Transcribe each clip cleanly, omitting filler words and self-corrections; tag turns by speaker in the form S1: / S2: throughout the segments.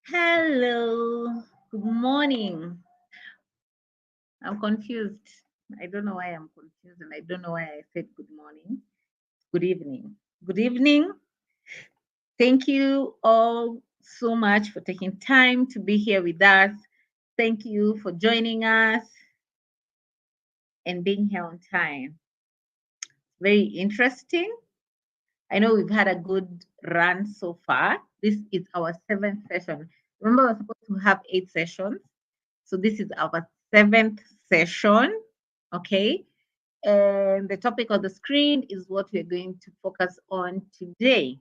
S1: Hello, good morning. I'm confused. I don't know why I'm confused, and I don't know why I said good morning. Good evening. Good evening. Thank you all so much for taking time to be here with us. Thank you for joining us and being here on time. Very interesting. I know we've had a good run so far. This is our seventh session. Remember, we're supposed to have 8 sessions. So this is our seventh session. Okay. And the topic on the screen is what we're going to focus on today.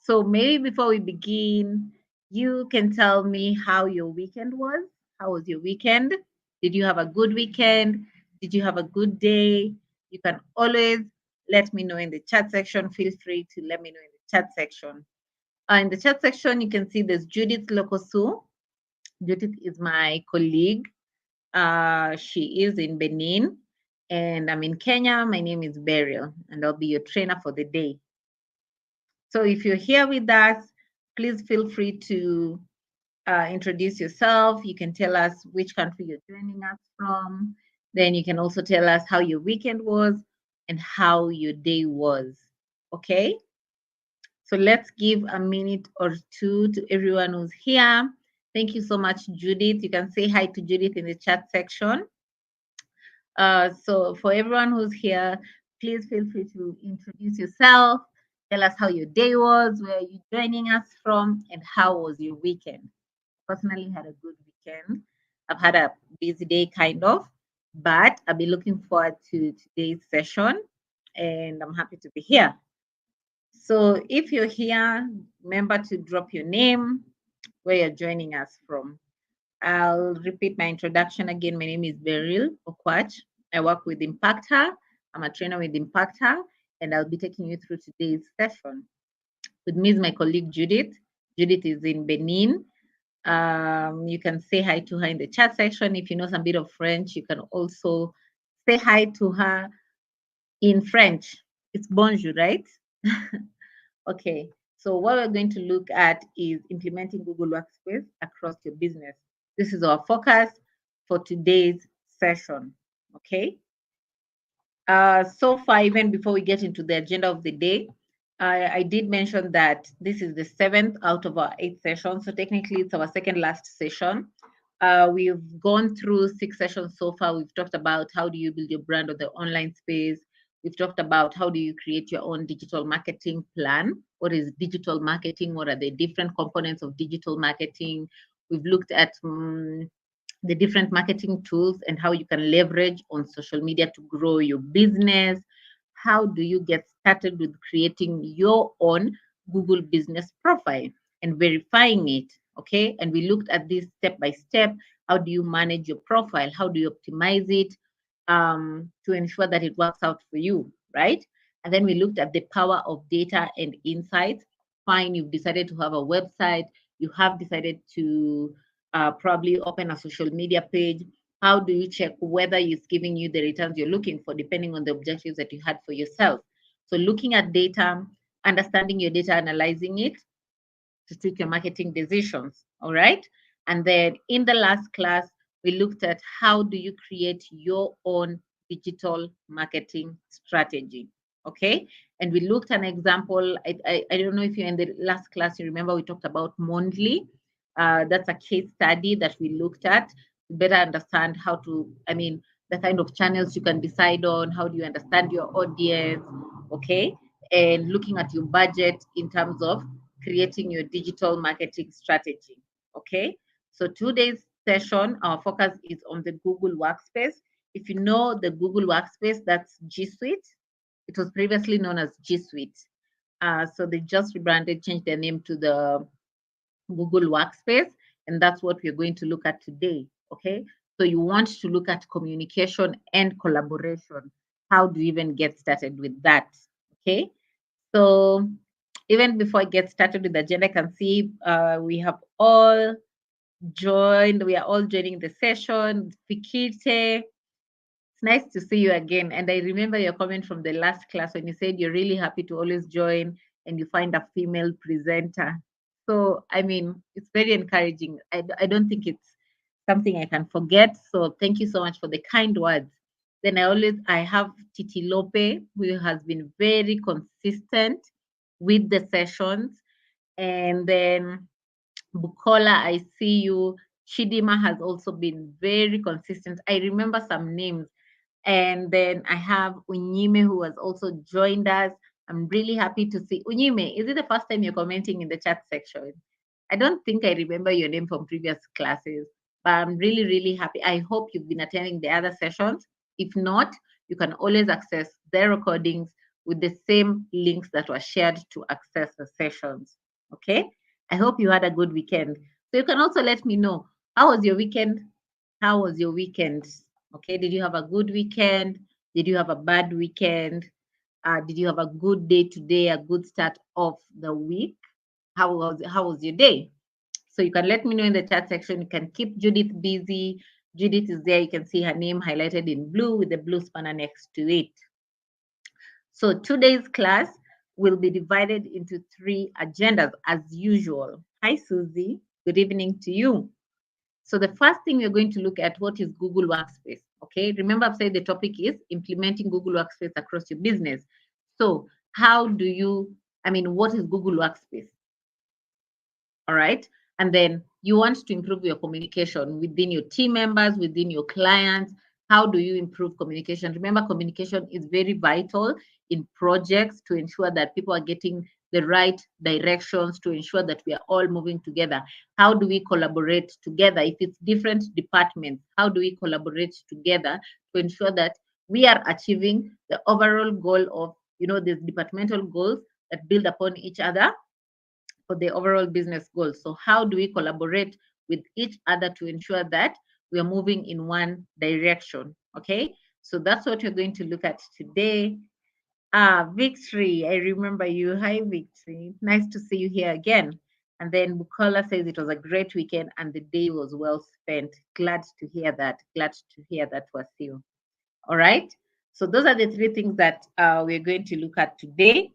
S1: So maybe before we begin, you can tell me how your weekend was. How was your weekend? Did you have a good weekend? Did you have a good day? You can always let me know in the chat section. Feel free to let me know in the chat section. In the chat section, you can see there's Judith Lokosu. Judith is my colleague. She is in Benin, and I'm in Kenya. My name is Beryl, and I'll be your trainer for the day. So if you're here with us, please feel free to introduce yourself. You can tell us which country you're joining us from. Then you can also tell us how your weekend was and how your day was. Okay? So let's give a minute or two to everyone who's here. Thank you so much, Judith. You can say hi to Judith in the chat section. So for everyone who's here, please feel free to introduce yourself. Tell us how your day was, where are you joining us from, and how was your weekend. Personally, had a good weekend. I've had a busy day, kind of, but I'll be looking forward to today's session, and I'm happy to be here. So if you're here, remember to drop your name, where you're joining us from. I'll repeat my introduction again. My name is Beryl Okwach. I work with Impactor. I'm a trainer with Impactor, and I'll be taking you through today's session. With me is my colleague Judith. Judith is in Benin. You can say hi to her in the chat section. If you know some bit of French, you can also say hi to her in French. It's bonjour, right? Okay. So what we're going to look at is implementing Google Workspace across your business. This is our focus for today's session. Okay. So far, even before we get into the agenda of the day, I did mention that this is the seventh out of our 8 sessions. So technically, it's our second last session. We've gone through 6 sessions so far. We've talked about how do you build your brand on the online space. We've talked about how do you create your own digital marketing plan. What is digital marketing? What are the different components of digital marketing? We've looked at the different marketing tools and how you can leverage on social media to grow your business. How do you get started with creating your own Google business profile and verifying it? Okay. And we looked at this step by step. How do you manage your profile? How do you optimize it to ensure that it works out for you? Right. And then we looked at the power of data and insights. Fine, you've decided to have a website, you have decided to probably open a social media page. How do you check whether it's giving you the returns you're looking for, depending on the objectives that you had for yourself? So, looking at data, understanding your data, analyzing it to tweak your marketing decisions. All right. And then in the last class, we looked at how do you create your own digital marketing strategy. Okay. And we looked at an example. I don't know if you're in the last class, you remember we talked about Mondly. That's a case study that we looked at to better understand how to, the kind of channels you can decide on, how do you understand your audience, okay? And looking at your budget in terms of creating your digital marketing strategy, okay? So today's session, our focus is on the Google Workspace. If you know the Google Workspace, that's G Suite. It was previously known as G Suite. So they just rebranded, changed their name to the Google Workspace, and that's what we're going to look at today, okay? So you want to look at communication and collaboration. How do you even get started with that, okay? So even before I get started with the agenda, I can see we have all joined. We are all joining the session. Fikite, it's nice to see you again. And I remember your comment from the last class when you said you're really happy to always join and you find a female presenter. So, I mean, it's very encouraging. I don't think it's something I can forget. So, thank you so much for the kind words. Then I have Titi Lope, who has been very consistent with the sessions. And then Bukola, I see you. Chidima has also been very consistent. I remember some names. And then I have Unyime, who has also joined us. I'm really happy to see. Unyime, is it the first time you're commenting in the chat section? I don't think I remember your name from previous classes, but I'm really, really happy. I hope you've been attending the other sessions. If not, you can always access their recordings with the same links that were shared to access the sessions. Okay? I hope you had a good weekend. So you can also let me know, how was your weekend? How was your weekend? Okay, did you have a good weekend? Did you have a bad weekend? Did you have a good day today, a good start of the week? How was your day? So you can let me know in the chat section. You can keep Judith busy. Judith is there. You can see her name highlighted in blue with the blue spanner next to it. So today's class will be divided into 3 agendas as usual. Hi, Susie. Good evening to you. So the first thing we're going to look at, what is Google Workspace? Okay, remember I've said the topic is implementing Google Workspace across your business. So how do you, what is Google Workspace? All right. And then you want to improve your communication within your team members, within your clients. How do you improve communication? Remember, communication is very vital in projects to ensure that people are getting the right directions, to ensure that we are all moving together. How do we collaborate together? If it's different departments, how do we collaborate together to ensure that we are achieving the overall goal of, these departmental goals that build upon each other for the overall business goals? So how do we collaborate with each other to ensure that we are moving in one direction? Okay, so that's what we're going to look at today. Victory, I remember you. Hi, Victory. Nice to see you here again. And then Bukola says it was a great weekend and the day was well spent. Glad to hear that. Glad to hear that, was you. All right. So those are the 3 things that we're going to look at today.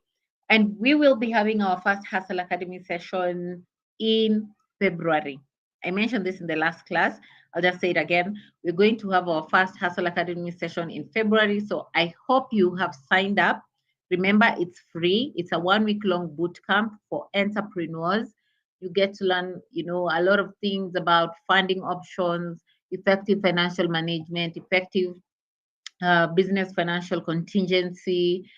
S1: And we will be having our first Hustle Academy session in February. I mentioned this in the last class. I'll just say it again. We're going to have our first Hustle Academy session in February. So I hope you have signed up. Remember, it's free. It's a 1-week-long boot camp for entrepreneurs. You get to learn, a lot of things about funding options, effective financial management, effective business financial contingency,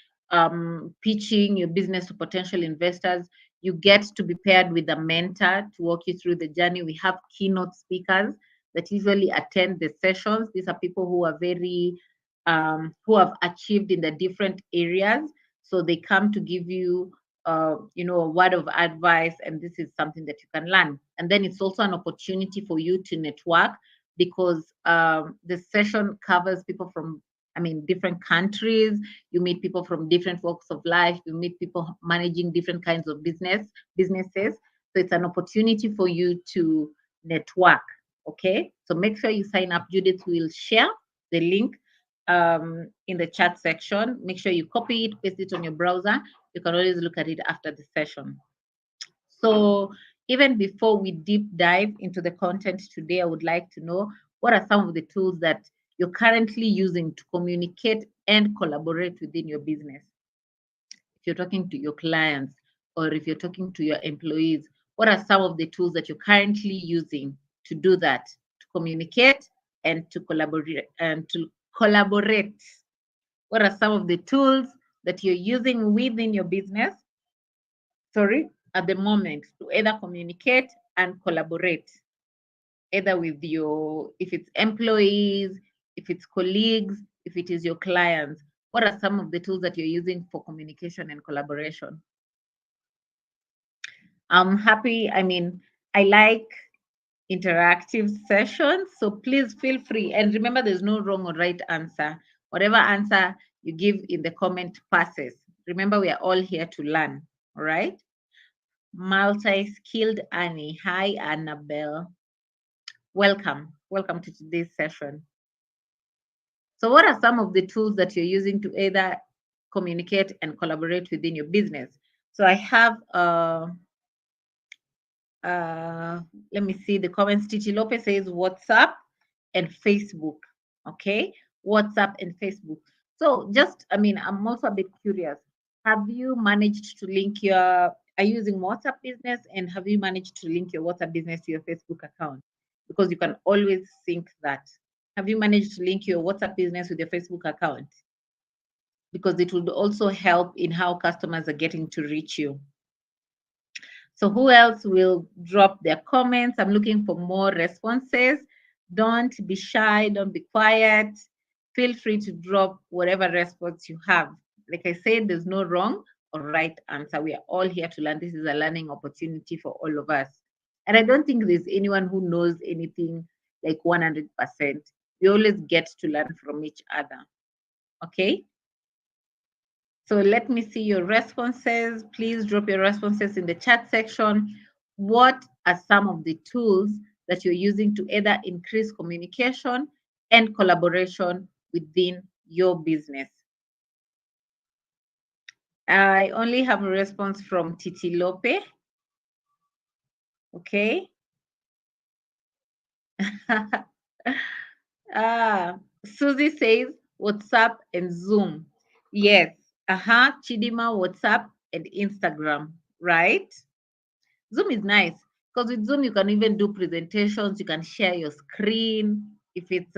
S1: pitching your business to potential investors. You get to be paired with a mentor to walk you through the journey. We have keynote speakers that usually attend the sessions. These are people who are who have achieved in the different areas. So they come to give you, a word of advice, and this is something that you can learn. And then it's also an opportunity for you to network, because the session covers people from different countries. You meet people from different walks of life. You meet people managing different kinds of businesses. So it's an opportunity for you to network. Okay, so make sure you sign up. Judith will share the link in the chat section. Make sure you copy it, paste it on your browser. You can always look at it after the session. So even before we deep dive into the content today, I would like to know, what are some of the tools that you're currently using to communicate and collaborate within your business? If you're talking to your clients or if you're talking to your employees, what are some of the tools that you're currently using to do that, to communicate and to collaborate? What are some of the tools that you're using within your business, at the moment, to either communicate and collaborate, either with if it's employees, if it's colleagues, if it is your clients? What are some of the tools that you're using for communication and collaboration? I'm happy. I like interactive sessions, so please feel free. And remember, there's no wrong or right answer. Whatever answer you give in the comment passes. Remember, we are all here to learn. All right. Multi-skilled Annie. Hi, Annabelle. Welcome. Welcome to today's session. So what are some of the tools that you're using to either communicate and collaborate within your business? So I have let me see the comments. Titi Lopez says WhatsApp and Facebook. Okay, WhatsApp and Facebook. So just, I mean, I'm also a bit curious. Have you managed to link your, are you using WhatsApp business, and have you managed to link your WhatsApp business to your Facebook account? Because you can always sync that. Have you managed to link your WhatsApp business with your Facebook account? Because it would also help in how customers are getting to reach you. So who else will drop their comments? I'm looking for more responses. Don't be shy, don't be quiet. Feel free to drop whatever response you have. Like I said, there's no wrong or right answer. We are all here to learn. This is a learning opportunity for all of us. And I don't think there's anyone who knows anything like 100%. We always get to learn from each other. Okay? So let me see your responses. Please drop your responses in the chat section. What are some of the tools that you're using to either increase communication and collaboration within your business? I only have a response from Titi Lope. Okay. Susie says WhatsApp and Zoom. Yes. Chidima, WhatsApp and Instagram, right? Zoom is nice because with Zoom you can even do presentations, you can share your screen. If it's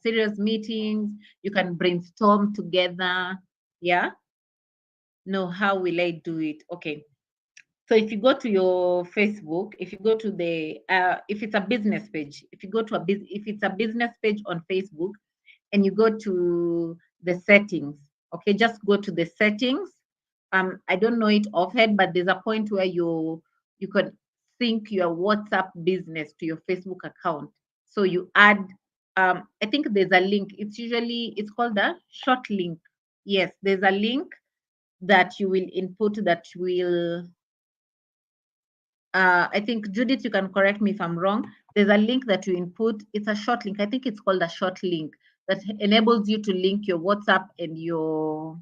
S1: serious meetings, you can brainstorm together. Yeah. No, how will I do it? Okay. So if you go to your Facebook, if you go to the if it's a business page, if you go to if it's a business page on Facebook, and you go to the settings, okay, just go to the settings. I don't know it offhand, but there's a point where you can sync your WhatsApp business to your Facebook account. So you add, I think there's a link. It's called a short link. Yes, there's a link that you will input that will I think Judith, you can correct me if I'm wrong. There's a link that you input. It's a short link. I think it's called a short link that enables you to link your WhatsApp and your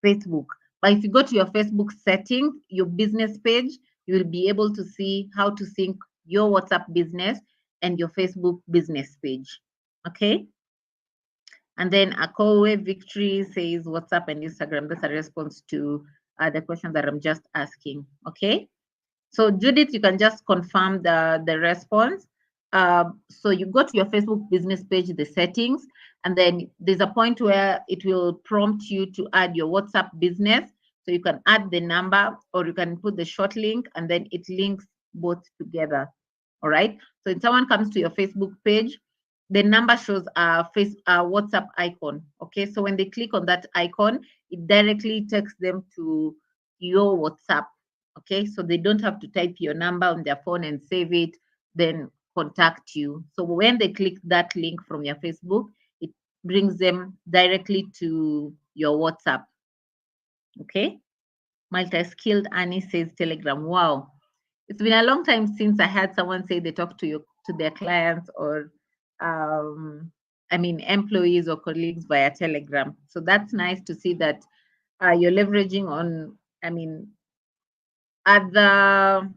S1: Facebook. But if you go to your Facebook settings, your business page, you will be able to see how to sync your WhatsApp business and your Facebook business page. Okay. And then Akowe Victory says WhatsApp and Instagram. That's a response to the question that I'm just asking. Okay. So Judith, you can just confirm the response. So you go to your Facebook business page, the settings, and then there's a point where it will prompt you to add your WhatsApp business. So you can add the number or you can put the short link and then it links both together. All right. So if someone comes to your Facebook page, the number shows a WhatsApp icon. Okay. So when they click on that icon, it directly takes them to your WhatsApp. Okay, so they don't have to type your number on their phone and save it, then contact you. So when they click that link from your Facebook, it brings them directly to your WhatsApp. Okay, multi-skilled Annie says Telegram. Wow, it's been a long time since I had someone say they talk to their clients or employees or colleagues via Telegram. So that's nice to see that you're leveraging on other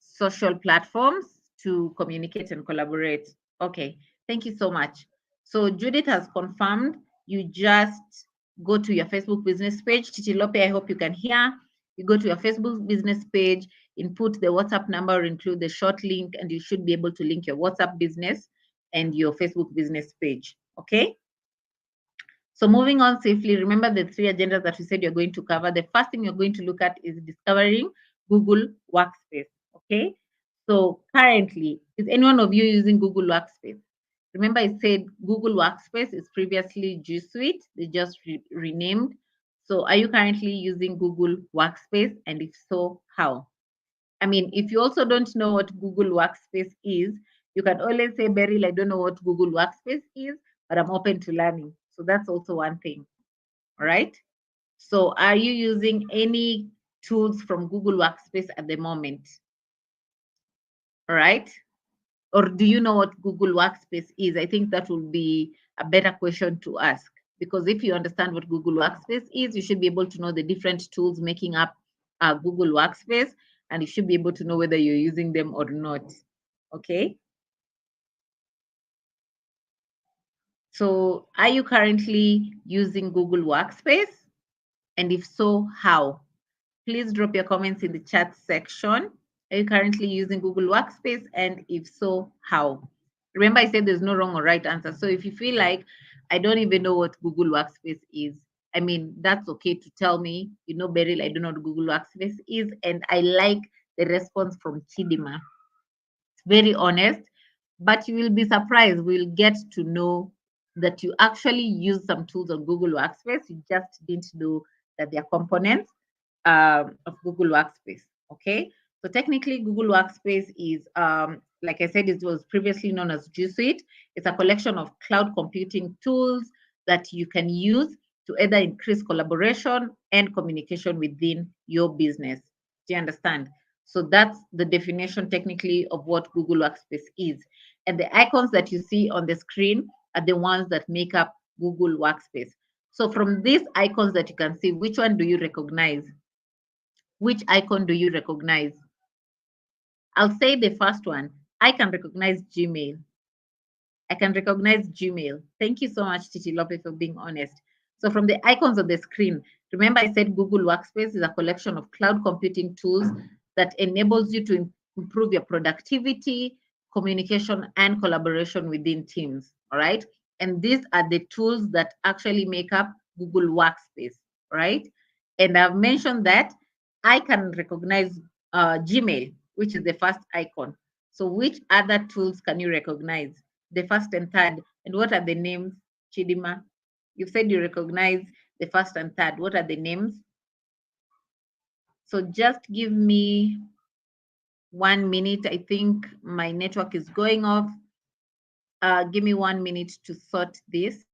S1: social platforms to communicate and collaborate. Okay, thank you so much. So Judith has confirmed. You just go to your Facebook business page. Titi Lope, I hope you can hear. You go to your Facebook business page, input the WhatsApp number, or include the short link, and you should be able to link your WhatsApp business and your Facebook business page. Okay. So moving on safely, remember the 3 agendas that we said you're going to cover. The first thing you're going to look at is discovering Google Workspace. Okay. So currently, is any one of you using Google Workspace? Remember I said Google Workspace is previously G Suite. They just renamed. So are you currently using Google Workspace? And if so, how? I mean, if you also don't know what Google Workspace is, you can always say, Beryl, I don't know what Google Workspace is, but I'm open to learning. So that's also one thing. All right. So are you using any tools from Google Workspace at the moment? All right. Or do you know what Google Workspace is? I think that will be a better question to ask, because if you understand what Google Workspace is, you should be able to know the different tools making up Google Workspace. and you should be able to know whether you're using them or not. Okay. So are you currently using Google Workspace? And if so, how? Please drop your comments in the chat section. Are you currently using Google Workspace? And if so, how? Remember, I said there's no wrong or right answer. So if you feel like I don't even know what Google Workspace is, I mean, that's okay to tell me, you know, Beryl, I don't know what Google Workspace is. And I like the response from Chidima. It's very honest, but you will be surprised. We'll get to know that you actually use some tools on Google Workspace. You just didn't know that they're components of Google Workspace. Okay, so technically, Google Workspace is, like I said, it was previously known as G Suite. It's a collection of cloud computing tools that you can use to either increase collaboration and communication within your business. Do you understand? So that's the definition technically of what Google Workspace is. And the icons that you see on the screen are the ones that make up Google Workspace. So from these icons that you can see, which one do you recognize? Which icon do you recognize? I'll say the first one. I can recognize Gmail. I can recognize Gmail. Thank you so much, Titi Lope, for being honest. So from the icons on the screen, remember I said Google Workspace is a collection of cloud computing tools that enables you to improve your productivity, communication, and collaboration within teams, all right? And these are the tools that actually make up Google Workspace, right? And I've mentioned that I can recognize Gmail, which is the first icon. So which other tools can you recognize? The first and third. And what are the names, Chidima? You've said you recognize the first and third. What are the names? So just give me 1 minute. I think my network is going off. Give me 1 minute to sort this.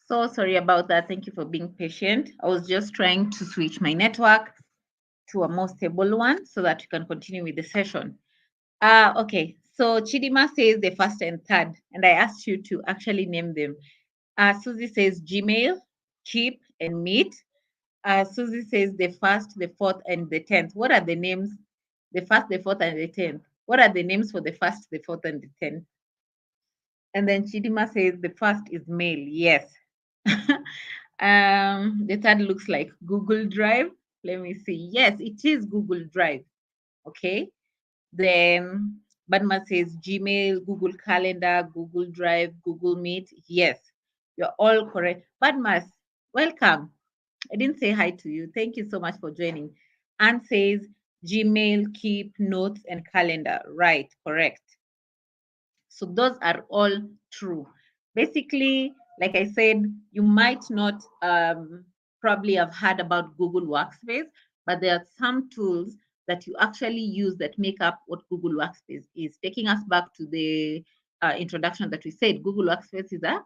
S1: So sorry about that. Thank you for being patient. I was just trying to switch my network to a more stable one so that we can continue with the session. Okay, so Chidima says the first and third, and I asked you to actually name them. Susie says Gmail, Keep, and Meet. Susie says the first, the fourth, and the 10th. What are the names? The first, the fourth, and the 10th. What are the names for the first, the fourth, and the 10th? And then Chidima says the first is mail. Yes. The third looks like Google Drive. Let me see. Yes, it is Google Drive. Okay. Then Badma says Gmail, Google Calendar, Google Drive, Google Meet. Yes, you're all correct. Badmas, welcome. I didn't say hi to you. Thank you so much for joining. Anne says Gmail, Keep, Notes, and Calendar. Right, correct. So those are all true. Basically, like I said, you might not probably have heard about Google Workspace, but there are some tools that you actually use that make up what Google Workspace is. Taking us back to the introduction that we said, Google Workspace is a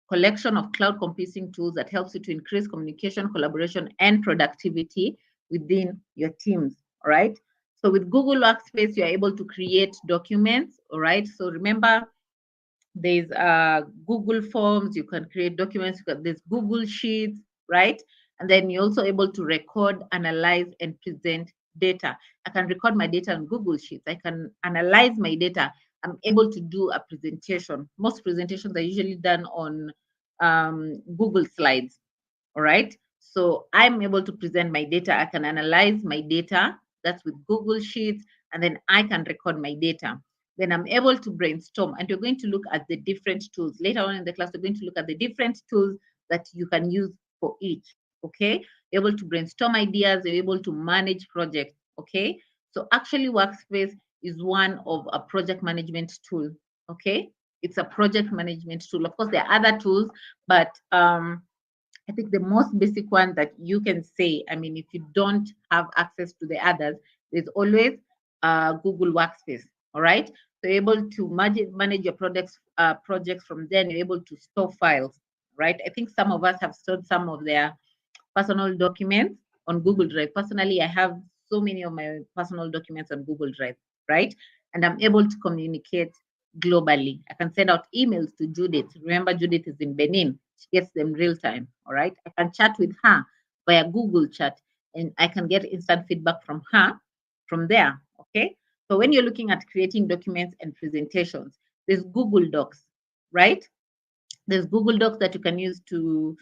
S1: collection of cloud computing tools that helps you to increase communication, collaboration, and productivity within your teams. All right. So with Google Workspace, you're able to create documents. All right. So remember, there's Google Forms. You can create documents. There's Google Sheets, right? And then you're also able to record, analyze, and present data. I can record my data on Google Sheets. I can analyze my data. I'm able to do a presentation. Most presentations are usually done on Google Slides. All right. So I'm able to present my data. I can analyze my data. That's with Google Sheets. And then I can record my data. Then I'm able to brainstorm. And you're going to look at the different tools. Later on in the class, we're going to look at the different tools that you can use for each. Okay. You're able to brainstorm ideas. You're able to manage projects. Okay. So actually, Workspace is one of a project management tool. Okay. It's a project management tool. Of course, there are other tools, but I think the most basic one that you can say, I mean, if you don't have access to the others, there's always Google Workspace. All right. So you're able to manage your projects from there, and you're able to store files, right? I think some of us have stored some of their personal documents on Google Drive. Personally, I have so many of my personal documents on Google Drive, right? And I'm able to communicate globally. I can send out emails to Judith. Remember, Judith is in Benin. She gets them real time, all right? I can chat with her via Google Chat, and I can get instant feedback from her from there, okay? So when you're looking at creating documents and presentations, there's Google Docs, right? There's Google Docs that you can use to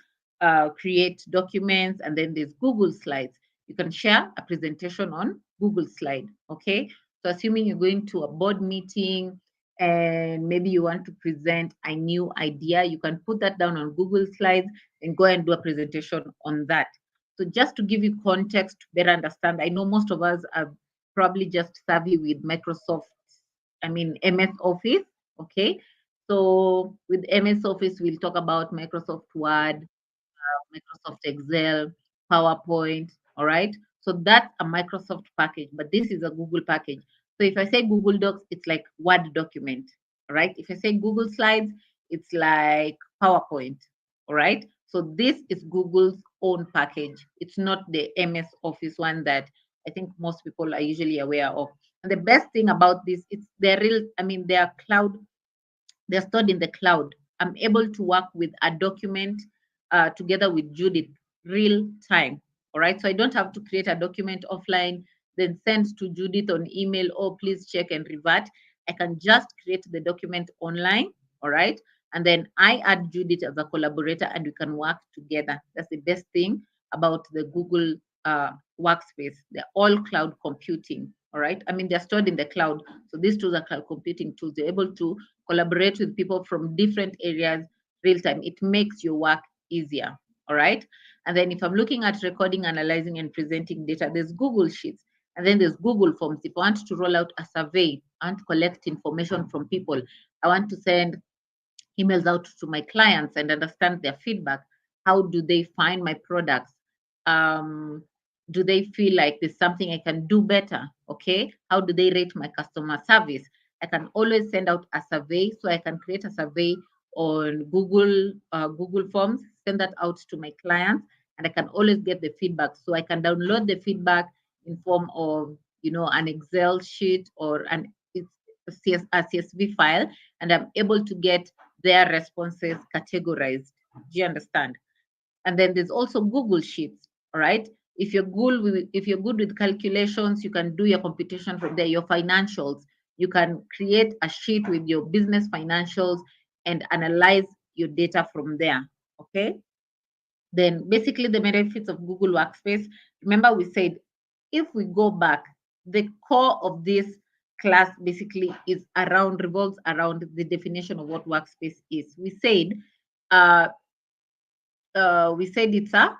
S1: create documents, and then there's Google Slides. You can share a presentation on Google Slide, okay? So assuming you're going to a board meeting and maybe you want to present a new idea, you can put that down on Google Slides and go and do a presentation on that. So just to give you context to better understand, I know most of us are probably just savvy with Microsoft, I mean, MS Office, okay? So with MS Office, we'll talk about Microsoft Word, Microsoft Excel, PowerPoint, all right? So that's a Microsoft package, but this is a Google package. So if I say Google Docs, it's like Word document, all right? If I say Google Slides, it's like PowerPoint, all right? So this is Google's own package. It's not the MS Office one that I think most people are usually aware of. And the best thing about this, it's they're real, I mean, they are cloud, they're stored in the cloud. I'm able to work with a document together with Judith real time. All right. So I don't have to create a document offline, then send to Judith on email, oh, please check and revert. I can just create the document online. All right. And then I add Judith as a collaborator and we can work together. That's the best thing about the Google Workspace. They're all cloud computing. All right. I mean, they're stored in the cloud. So these tools are cloud computing tools. They're able to collaborate with people from different areas real time. It makes your work easier. All right. And then if I'm looking at recording, analyzing, and presenting data, there's Google Sheets. And then there's Google Forms. If I want to roll out a survey, I want to collect information from people, I want to send emails out to my clients and understand their feedback. How do they find my products? Um, do they feel like there's something I can do better? Okay. How do they rate my customer service? I can always send out a survey. So I can create a survey on Google Forms, send that out to my clients, and I can always get the feedback. So I can download the feedback in form of, an Excel sheet or it's a CSV file, and I'm able to get their responses categorized. Do you understand? And then there's also Google Sheets. All right. If you're good with calculations, you can do your computation from there. Your financials, you can create a sheet with your business financials and analyze your data from there. Okay. Then basically the benefits of Google Workspace. Remember, we said if we go back, the core of this class basically revolves around the definition of what workspace is. Uh, we said it's a,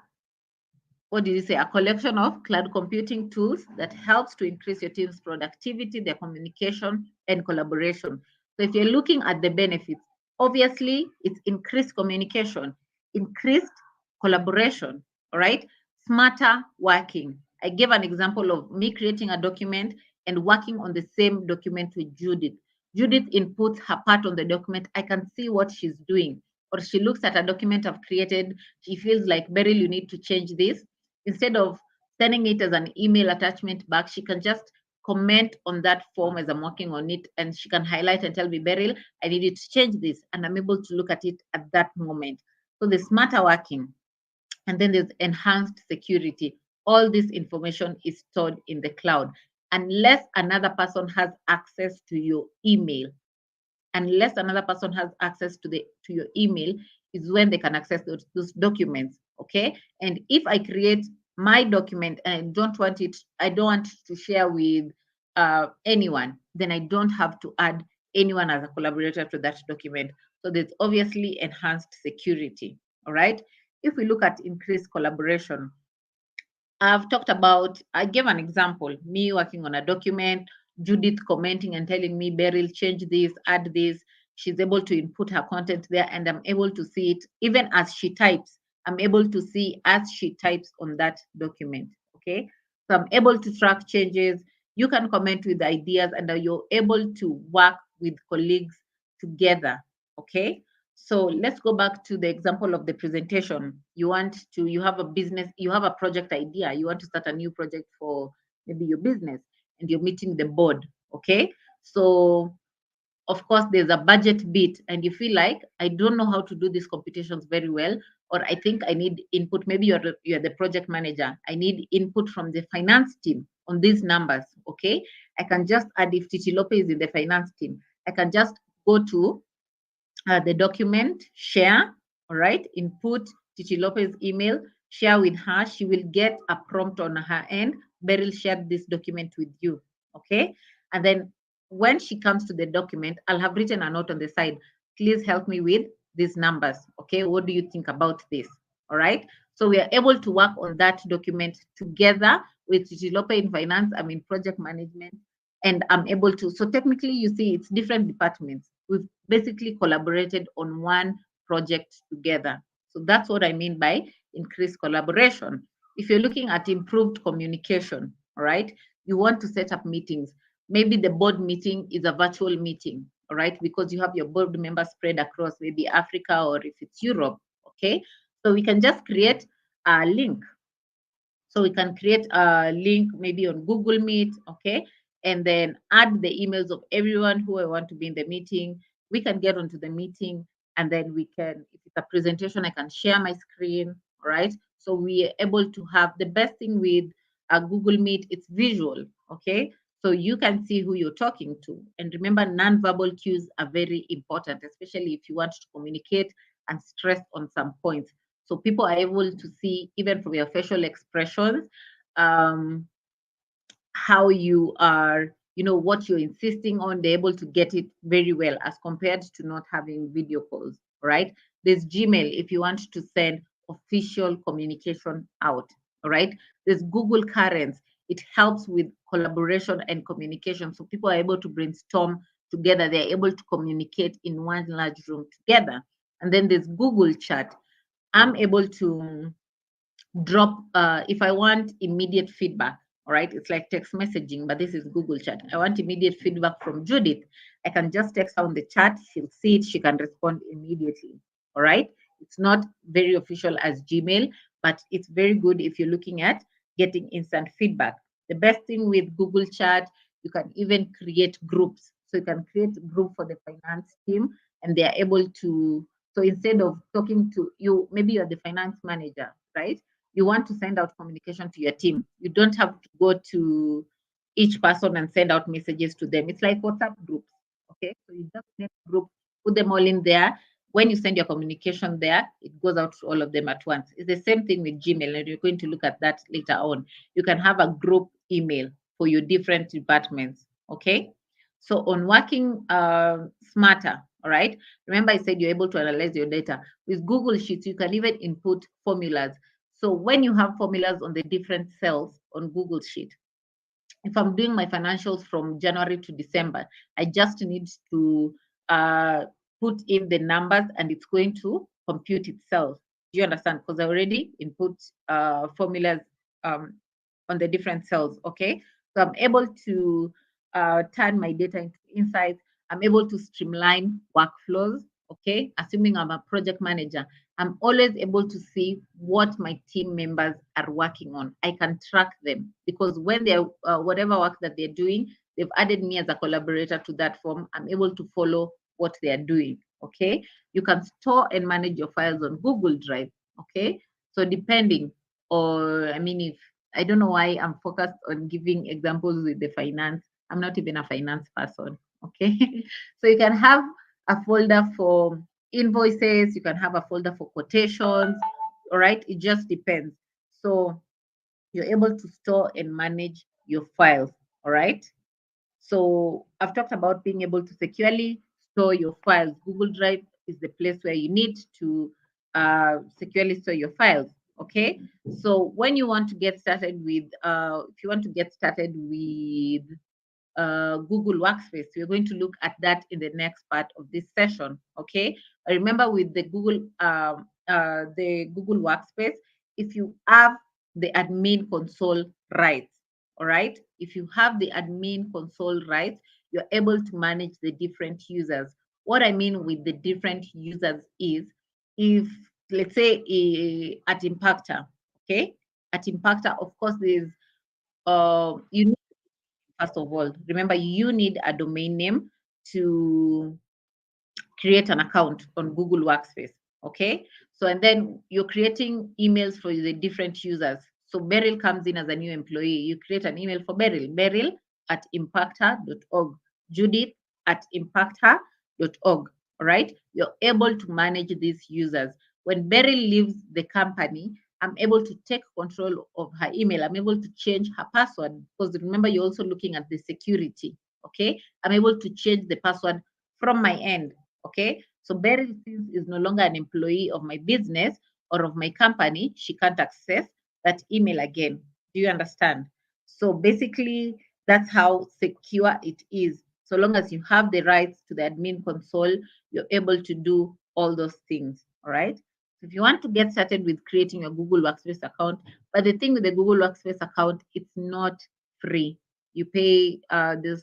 S1: what did you say? A collection of cloud computing tools that helps to increase your team's productivity, their communication, and collaboration. So if you're looking at the benefits, obviously it's increased communication, increased collaboration, all right? Smarter working. I gave an example of me creating a document and working on the same document with Judith. Judith inputs her part on the document. I can see what she's doing. Or she looks at a document I've created. She feels like, Beryl, you need to change this. Instead of sending it as an email attachment back, she can just comment on that form as I'm working on it, and she can highlight and tell me, Beryl, I need you to change this, and I'm able to look at it at that moment. So the smarter working, and then there's enhanced security. All this information is stored in the cloud, unless another person has access to your email. Unless another person has access to your email, is when they can access those documents. Okay. And if I create my document and I don't want to share with anyone, then I don't have to add anyone as a collaborator to that document. So there's obviously enhanced security. All right. If we look at increased collaboration, I gave an example, me working on a document, Judith commenting and telling me, Beryl, change this, add this. she's able to input her content there, and I'm able to see it even as she types. I'm able to see as she types on that document. Okay. So I'm able to track changes. You can comment with ideas, and you're able to work with colleagues together. Okay. So let's go back to the example of the presentation. You have a business, you have a project idea, you want to start a new project for maybe your business, and you're meeting the board. Okay. So of course there's a budget bit, and you feel like, I don't know how to do these computations very well, or I think I need input. Maybe you're the project manager, I need input from the finance team on these numbers. Okay. I can just add, if Titi Lope is in the finance team, I can just go to the document, share, all right, input Titi Lopez's email, share with her. She will get a prompt on her end. Beryl shared this document with you, okay? And then when she comes to the document, I'll have written a note on the side. Please help me with these numbers, okay? What do you think about this? All right. So we are able to work on that document together with Titi Lope in finance, I'm in project management, and I'm able to. So technically, you see, it's different departments. We've basically collaborated on one project together. So that's what I mean by increased collaboration. If you're looking at improved communication, all right, you want to set up meetings. Maybe the board meeting is a virtual meeting, all right, because you have your board members spread across maybe Africa, or if it's Europe, okay. So we can just create a link. So we can create a link maybe on Google Meet, okay, and then add the emails of everyone who I want to be in the meeting. We can get onto the meeting, and then we can, if it's a presentation, I can share my screen, right? So we are able to have the best thing with a Google Meet, it's visual, okay? So you can see who you're talking to. And remember, non-verbal cues are very important, especially if you want to communicate and stress on some points. So people are able to see, even from your facial expressions, um, how you are, what you're insisting on. They're able to get it very well as compared to not having video calls, right? There's Gmail if you want to send official communication out, all right? There's Google Currents. It helps with collaboration and communication. So people are able to brainstorm together. They're able to communicate in one large room together. And then there's Google Chat. I'm able to drop, if I want immediate feedback, all right, it's like text messaging, but this is Google Chat. I want immediate feedback from Judith. I can just text her on the chat, she'll see it, she can respond immediately, all right? It's not very official as Gmail, but it's very good if you're looking at getting instant feedback. The best thing with Google Chat, you can even create groups. So you can create a group for the finance team, and they are able to, so instead of talking to you, maybe you're the finance manager, right? You want to send out communication to your team. You don't have to go to each person and send out messages to them. It's like WhatsApp groups. Okay. So you just make a group, put them all in there. When you send your communication there, it goes out to all of them at once. It's the same thing with Gmail, and you're going to look at that later on. You can have a group email for your different departments. Okay. So on working smarter, all right. Remember, I said you're able to analyze your data. With Google Sheets, you can even input formulas. So when you have formulas on the different cells on Google Sheet, if I'm doing my financials from January to December, I just need to put in the numbers, and it's going to compute itself. Do you understand? Because I already input formulas on the different cells, okay? So I'm able to turn my data into insights. I'm able to streamline workflows, okay? Assuming I'm a project manager, I'm always able to see what my team members are working on. I can track them, because when they're whatever work that they're doing, they've added me as a collaborator to that form. I'm able to follow what they are doing. Okay. You can store and manage your files on Google Drive. Okay. So depending, or I mean, if I don't know why I'm focused on giving examples with the finance. I'm not even a finance person. Okay. So you can have a folder for invoices, you can have a folder for quotations, all right? It just depends. So you're able to store and manage your files, all right? So I've talked about being able to securely store your files. Google Drive is the place where you need to securely store your files, okay? So when you want to get started with, if you want to get started with Google Workspace. We're going to look at that in the next part of this session. Okay. Remember, with the Google Workspace, if you have the admin console rights, all right. If you have the admin console rights, you're able to manage the different users. What I mean with the different users is, if let's say at Impactor, okay, at Impactor, of course, there's you need, first of all, remember, you need a domain name to create an account on Google Workspace. Okay. So, and then you're creating emails for the different users. So Beryl comes in as a new employee. You create an email for Beryl at impacther.org, Judith at impacther.org. All right. You're able to manage these users. When Beryl leaves the company, I'm able to take control of her email. I'm able to change her password, because remember, you're also looking at the security. Okay. I'm able to change the password from my end. Okay. So Beryl is no longer an employee of my business or of my company. She can't access that email again. Do you understand? So basically, that's how secure it is. So long as you have the rights to the admin console, you're able to do all those things. All right. So if you want to get started with creating a Google Workspace account, but the thing with the Google Workspace account, it's not free. You pay the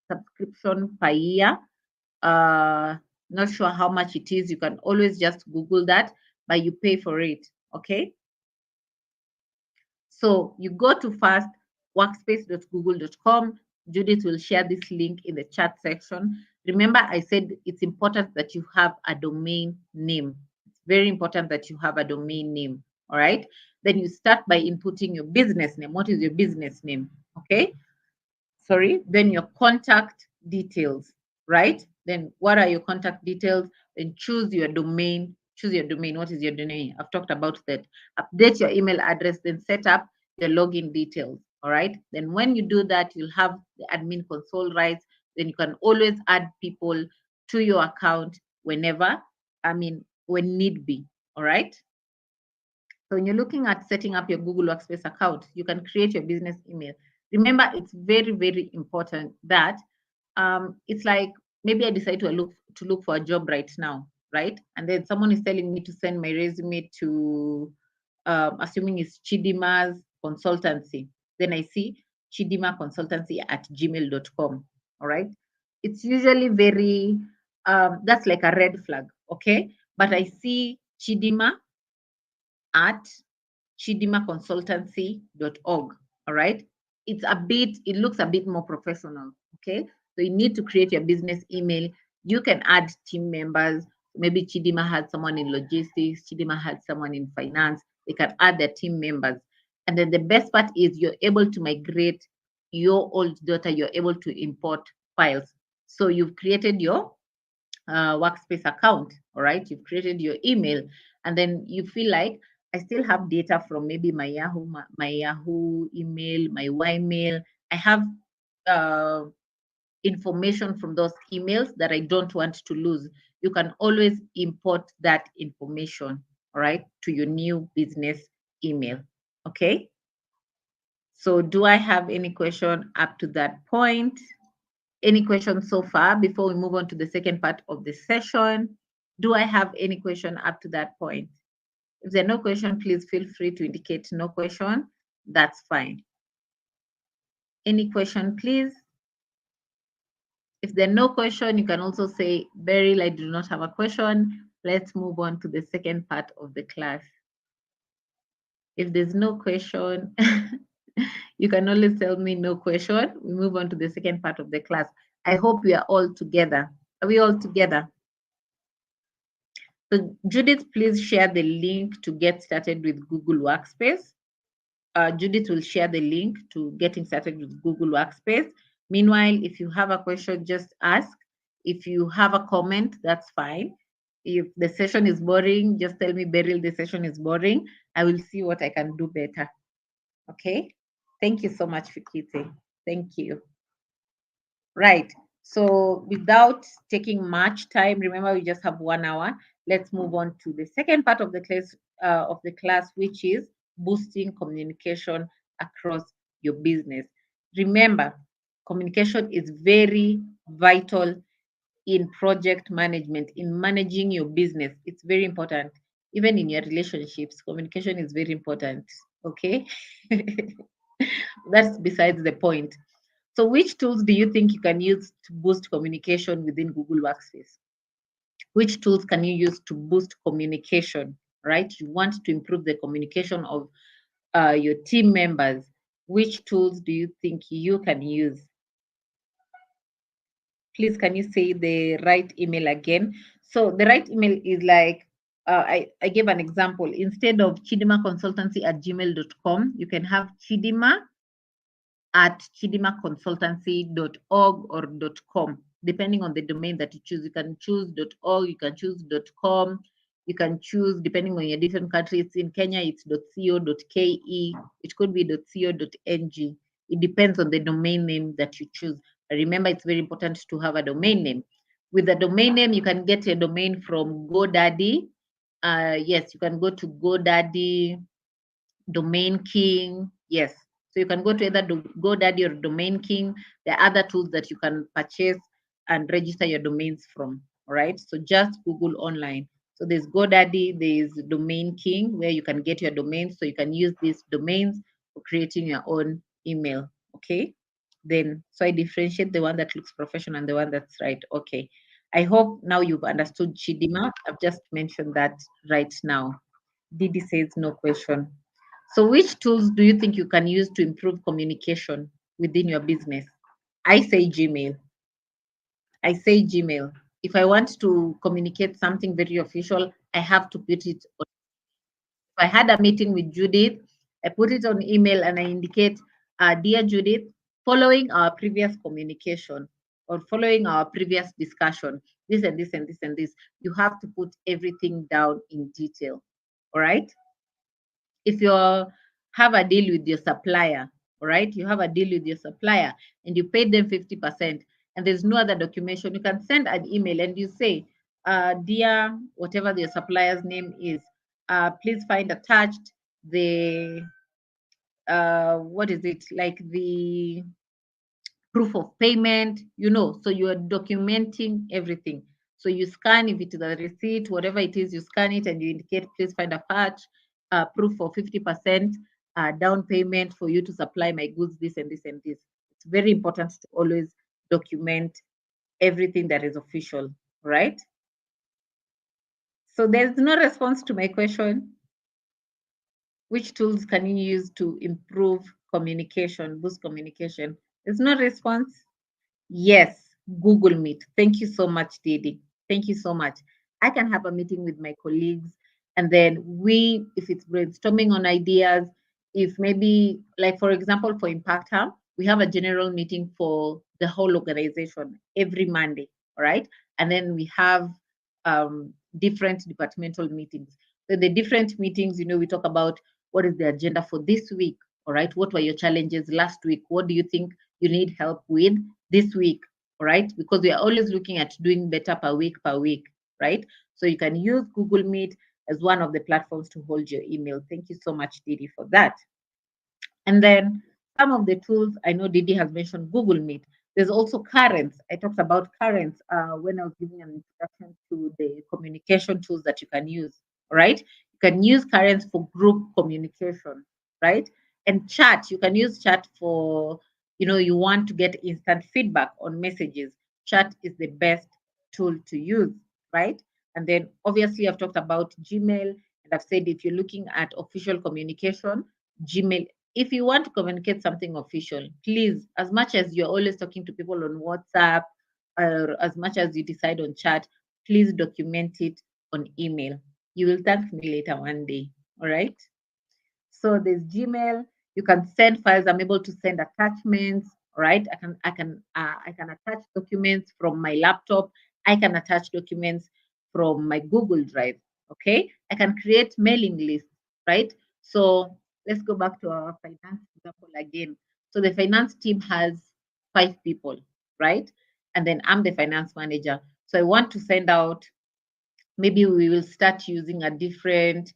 S1: subscription per year. Not sure how much it is. You can always just Google that, but you pay for it. Okay. So you go to first workspace.google.com. Judith will share this link in the chat section. Remember, I said it's important that you have a domain name. It's very important that you have a domain name. All right. Then you start by inputting your business name. What is your business name? Okay. Sorry. Then your contact details, right? Then what are your contact details? Then choose your domain. Choose your domain. What is your domain? I've talked about that. Update your email address, then set up your login details. All right. Then when you do that, you'll have the admin console rights. Then you can always add people to your account whenever, when need be. All right. So when you're looking at setting up your Google Workspace account, you can create your business email. Remember, it's very, very important that it's like, maybe I decide to look for a job right now, right? And then someone is telling me to send my resume to, assuming it's Chidima's consultancy. Then I see Chidima consultancy at gmail.com. All right. It's usually very, that's like a red flag. Okay. But I see Chidima at chidimaconsultancy.org. All right. It looks a bit more professional. Okay. So you need to create your business email. You can add team members. Maybe Chidima had someone in logistics, Chidima had someone in finance. They can add their team members. And then the best part is you're able to migrate your old data, you're able to import files. So you've created your workspace account. All right. You've created your email, and then you feel like, I still have data from maybe my Yahoo email, my Ymail. I have uh, information from those emails that I don't want to lose. You can always import that information, all right, to your new business email. Okay. So do I have any question up to that point? Any questions so far before we move on to the second part of the session? Do I have any question up to that point? If there are no question, please feel free to indicate no question. That's fine. Any question, please? If there are no question, you can also say, Beryl, I do not have a question. Let's move on to the second part of the class. If there's no question, you can always tell me no question. We move on to the second part of the class. I hope we are all together. Are we all together? So Judith, please share the link to get started with Google Workspace. Judith will share the link to getting started with Google Workspace. Meanwhile, if you have a question, just ask. If you have a comment, that's fine. If the session is boring, just tell me, Beryl, the session is boring. I will see what I can do better. Okay. Thank you so much, Fikiti. Thank you. Right. So without taking much time, remember we just have 1 hour. Let's move on to the second part of the class, which is boosting communication across your business. Remember, Communication is very vital in project management, in managing your business. It's very important. Even in your relationships, communication is very important. Okay. That's besides the point. So, which tools do you think you can use to boost communication within Google Workspace? Which tools can you use to boost communication, right? You want to improve the communication of your team members. Which tools do you think you can use? Please, can you say the right email again? So the right email is like, I gave an example. Instead of chidimaconsultancy@gmail.com, you can have chidima@chidimaconsultancy.org or .com, depending on the domain that you choose. You can choose .org, you can choose .com, you can choose, depending on your different countries. In Kenya, it's .co.ke, it could be .co.ng. It depends on the domain name that you choose. Remember, it's very important to have a domain name. With a domain name, you can get a domain from GoDaddy. Yes, you can go to GoDaddy, Domain King. Yes. So you can go to either GoDaddy or Domain King. There are other tools that you can purchase and register your domains from. All right. So just Google online. So there's GoDaddy, there's Domain King, where you can get your domains. So you can use these domains for creating your own email. Okay. Then, so I differentiate the one that looks professional and the one that's right. Okay. I hope now you've understood Chidima. I've just mentioned that right now. Didi says no question. So, which tools do you think you can use to improve communication within your business? I say Gmail. I say Gmail. If I want to communicate something very official, I have to put it on. If I had a meeting with Judith, I put it on email and I indicate, Dear Judith, following our previous communication or following our previous discussion, this and this and this and this, you have to put everything down in detail. All right. If you have a deal with your supplier, all right, you have a deal with your supplier and you paid them 50% and there's no other documentation, you can send an email and you say, dear, whatever your supplier's name is, please find attached the, what is it, like the proof of payment, so you are documenting everything. So you scan, if it is a receipt, whatever it is, you scan it and you indicate, please find a patch, proof for 50% down payment for you to supply my goods, this and this and this. It's very important to always document everything that is official, right? So there's no response to my question. Which tools can you use to improve communication, boost communication? There's no response. Yes, Google Meet. Thank you so much, Didi. Thank you so much. I can have a meeting with my colleagues, and then if it's brainstorming on ideas, if maybe, like for example, for Impact Hub, we have a general meeting for the whole organization every Monday, all right? And then we have different departmental meetings. So the different meetings, we talk about what is the agenda for this week, all right? What were your challenges last week? What do you think you need help with this week, all right? Because we are always looking at doing better per week, right? So you can use Google Meet as one of the platforms to hold your email. Thank you so much, Didi, for that. And then some of the tools, I know Didi has mentioned Google Meet. There's also Currents. I talked about Currents when I was giving an introduction to the communication tools that you can use, right? You can use Currents for group communication, right? And chat, you can use chat for, you want to get instant feedback on messages. Chat is the best tool to use, right? And then obviously I've talked about Gmail, and I've said if you're looking at official communication, Gmail. If you want to communicate something official, please, as much as you're always talking to people on WhatsApp, or as much as you decide on chat, please document it on email. You will thank me later one day. All right. So there's Gmail. You can send files. I'm able to send attachments. Right. I can attach documents from my laptop. I can attach documents from my Google Drive. Okay. I can create mailing lists. Right. So let's go back to our finance example again. So the finance team has 5 people, right? And then I'm the finance manager. So I want to send out, maybe we will start using a different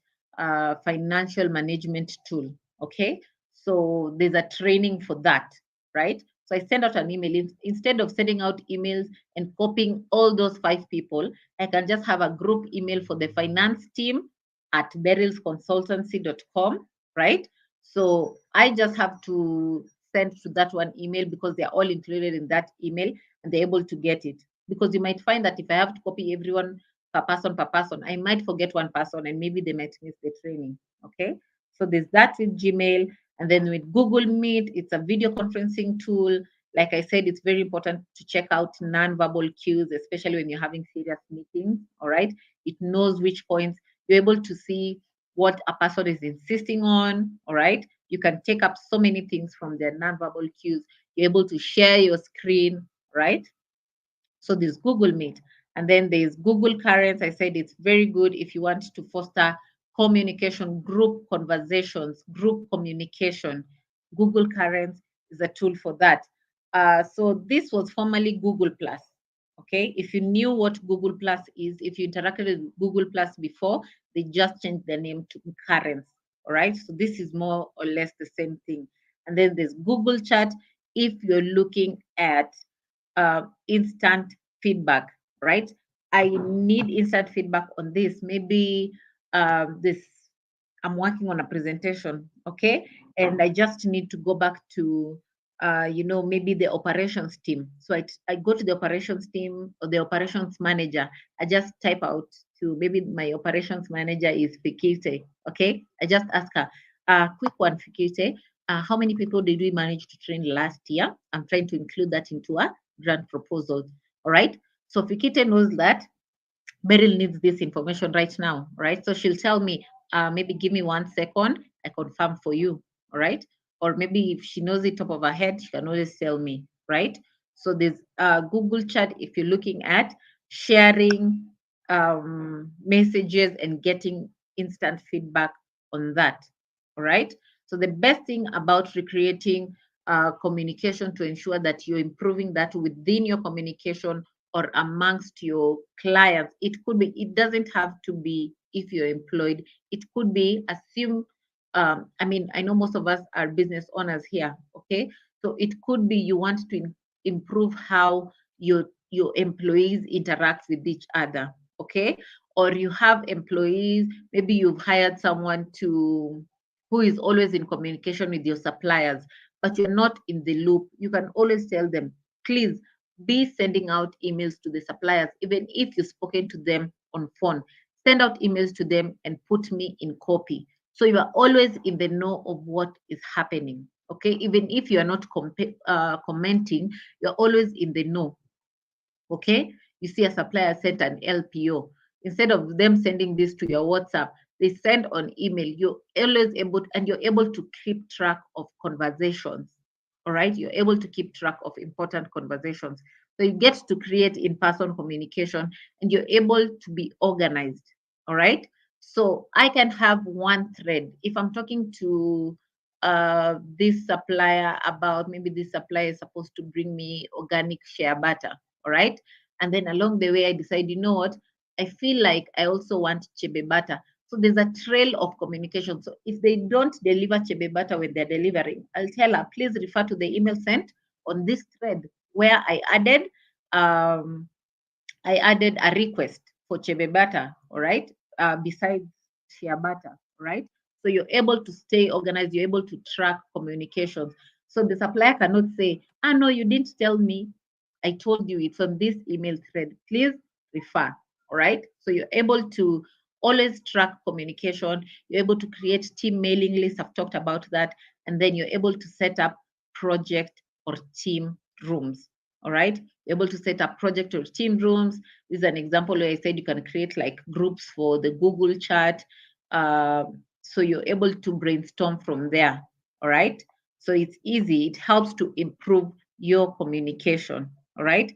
S1: financial management tool. Okay. So there's a training for that, right? So I send out an email. Instead of sending out emails and copying all those 5 people, I can just have a group email for the finance team at berylsconsultancy.com, right? So I just have to send to that one email because they're all included in that email and they're able to get it. Because you might find that if I have to copy everyone per person, I might forget one person and maybe they might miss the training. Okay. So there's that with Gmail. And then with Google Meet, it's a video conferencing tool. Like I said, it's very important to check out non-verbal cues, especially when you're having serious meetings. All right. It knows which points you're able to see what a person is insisting on. All right. You can take up so many things from the non-verbal cues. You're able to share your screen, right? So there's Google Meet. And then there's Google Currents. I said it's very good if you want to foster communication, group conversations, group communication. Google Currents is a tool for that. So this was formerly Google Plus. Okay, if you knew what Google Plus is, if you interacted with Google Plus before, they just changed the name to Currents. All right, so this is more or less the same thing. And then there's Google Chat if you're looking at instant feedback, right? I need instant feedback on this. Maybe this, I'm working on a presentation, okay? And I just need to go back to, maybe the operations team. So I go to the operations team or the operations manager. I just type out to maybe my operations manager is Fikite, okay? I just ask her, quick one, Fikite, how many people did we manage to train last year? I'm trying to include that into a grant proposal. All right. So Fikite knows that Beryl needs this information right now, right? So she'll tell me, maybe give me 1 second, I confirm for you, all right? Or maybe if she knows it top of her head, she can always tell me, right? So there's Google Chat if you're looking at sharing messages and getting instant feedback on that, all right? So the best thing about recreating communication to ensure that you're improving that within your communication or amongst your clients. It doesn't have to be if you're employed. It could be assume, I know most of us are business owners here, okay? So it could be you want to improve how your employees interact with each other, okay? Or you have employees, maybe you've hired someone who is always in communication with your suppliers, but you're not in the loop. You can always tell them, please be sending out emails to the suppliers, even if you've spoken to them on phone. Send out emails to them and put me in copy. So you are always in the know of what is happening. Okay, even if you are not commenting, you're always in the know. Okay, you see a supplier sent an LPO. Instead of them sending this to your WhatsApp, they send on email. You're always able, and you're able to keep track of conversations. All right, you're able to keep track of important conversations. So you get to create in-person communication and you're able to be organized. All right, so I can have one thread. If I'm talking to this supplier about, maybe this supplier is supposed to bring me organic shea butter, all right? And then along the way, I decide, you know what? I feel like I also want chebe butter. So there's a trail of communication. So if they don't deliver chebe butter when they're delivering, I'll tell her, please refer to the email sent on this thread where um, I added a request for chebe butter, all right? Besides shea butter, right? So you're able to stay organized, you're able to track communications. So the supplier cannot say, no, you didn't tell me. I told you it's on this email thread. Please refer. All right. So you're able to always track communication. You're able to create team mailing lists. I've talked about that. And then you're able to set up project or team rooms. All right. You're able to set up project or team rooms. This is an example where I said you can create like groups for the Google chat. So you're able to brainstorm from there. All right. So it's easy. It helps to improve your communication. All right.